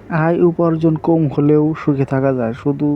আয় উপার্জন কম হলেও সুখে থাকা যায়, শুধু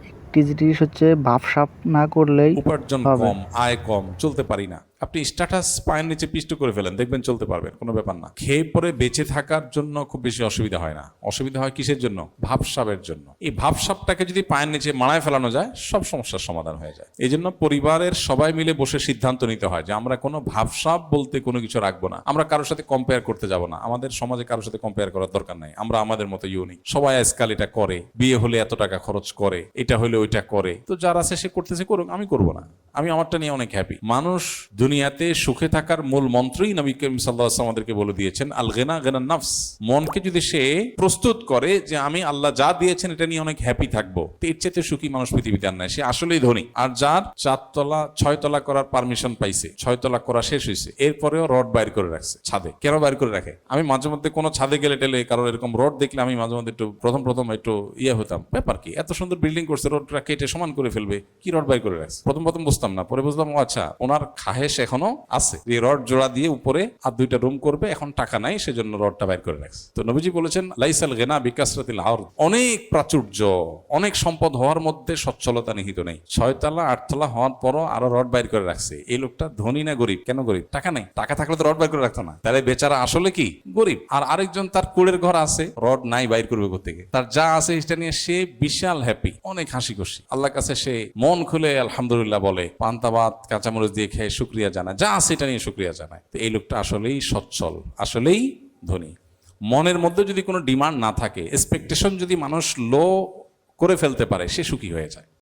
একটি জিনিস হচ্ছে ভাবসাব না করলেই উপার্জন হবে। কম, আয় কম, চলতে পারি না, আপনি স্ট্যাটাস পায়ের নিচে পিষ্ট করে ফেলেন, দেখবেন চলতে পারবেন, কোনো ব্যাপার না। খেয়ে পরে বেঁচে থাকার জন্য খুব বেশি অসুবিধা হয় না। অসুবিধা হয় কিসের জন্য? ভাবসাবের জন্য। এই ভাবসাবটাকে যদি পায়ের নিচে মাড়ায় ফেলানো যায়, সব সমস্যার সমাধান হয়ে যায়। এই জন্য পরিবারের সবাই মিলে বসে সিদ্ধান্ত নিতে হয় যে আমরা কোনো ভাবসাব বলতে কোনো কিছু রাখবো না। আমরা কারোর সাথে কম্পেয়ার করতে যাব না। আমাদের সমাজে কারোর সাথে কম্পেয়ার করার দরকার নাই। আমরা আমাদের মতো ইউনিক। সবাই আজকাল এটা করে, বিয়ে হলে এত টাকা খরচ করে, এটা হলে ওইটা করে। তো যার আছে সে করতেছে করুক, আমি করবো না। আমি আমারটা নিয়ে অনেক হ্যাপি। মানুষ দুনিয়াতে সুখে থাকার মূল মন্ত্রই নবী করিম সাল্লাল্লাহু আলাইহি ওয়াসাল্লাম আমাদেরকে বলে দিয়েছেন, আল গিনা গিনান নাফস। মনকে যদি সে প্রস্তুত করে যে আমি আল্লাহ যা দিয়েছেন এটা নিয়ে অনেক হ্যাপি থাকবো, তো এর চাইতে সুখী মানুষ পৃথিবীতে আর নাই। সে আসলেই ধনী। আর যার 4 তলা 6 তলা করার পারমিশন পাইছে, 6 তলা করা শেষ হয়েছে, এরপরেও রড বাইর করে রাখছে ছাদে। কেন বাইর করে রাখে? আমি মাঝে মধ্যে কোনো ছাদে গেলে টেলে কারণ এরকম রড দেখলে আমি মাঝে মধ্যে একটু প্রথম একটু হতাম, ব্যাপার কি, এত সুন্দর বিল্ডিং করছে, রডটা কেটে সমান করে ফেলবে, কি রড বাইর করে রাখছে? প্রথম বুঝতাম না, পরে বুঝলাম ও আচ্ছা, ওনার খাহেশ এখনো আছে, এই রড জোড়া দিয়ে উপরে আর 2টা রুম করবে, এখন টাকা নাই, সেজন্য রডটা বাইর করে রাখছে। তো নবীজি বলেছেন, লাইসাল গিনা বিকাসরাতিল আরদ। অনেক প্রাচুর্য, অনেক সম্পদ হওয়ার মধ্যে সচ্ছলতা নিহিত নেই। 6 তলা 8 তলা হওয়ার পরও আরো রড বাইর করে রাখছে। এই লোকটা ধনী না গরিব? কেন গরিব? টাকা নেই। টাকা থাকলে তো রড বাইর করে রাখতো না। তাহলে বেচারা আসলে কি? গরিব। আর আরেকজন তার কুড়ের ঘর আছে, রড নাই, বাইর করবে কোত্থেকে? তার যা আছে সেটা নিয়ে সে বিশাল হ্যাপি, অনেক হাসি খুশি। আল্লাহর কাছে সে মন খুলে আলহামদুলিল্লাহ বলে, পান্তা ভাত কাঁচামরিচ দিয়ে খেয়ে শুকরিয়া জানায়, যা আছে এটা নিয়ে শুকরিয়া জানায়। তো এই লোকটা আসলেই সচ্ছল, আসলেই ধনী। মনের মধ্যে যদি কোনো ডিমান্ড না থাকে, এক্সপেকটেশন যদি মানুষ লো করে ফেলতে পারে, সে সুখী হয়ে যায়।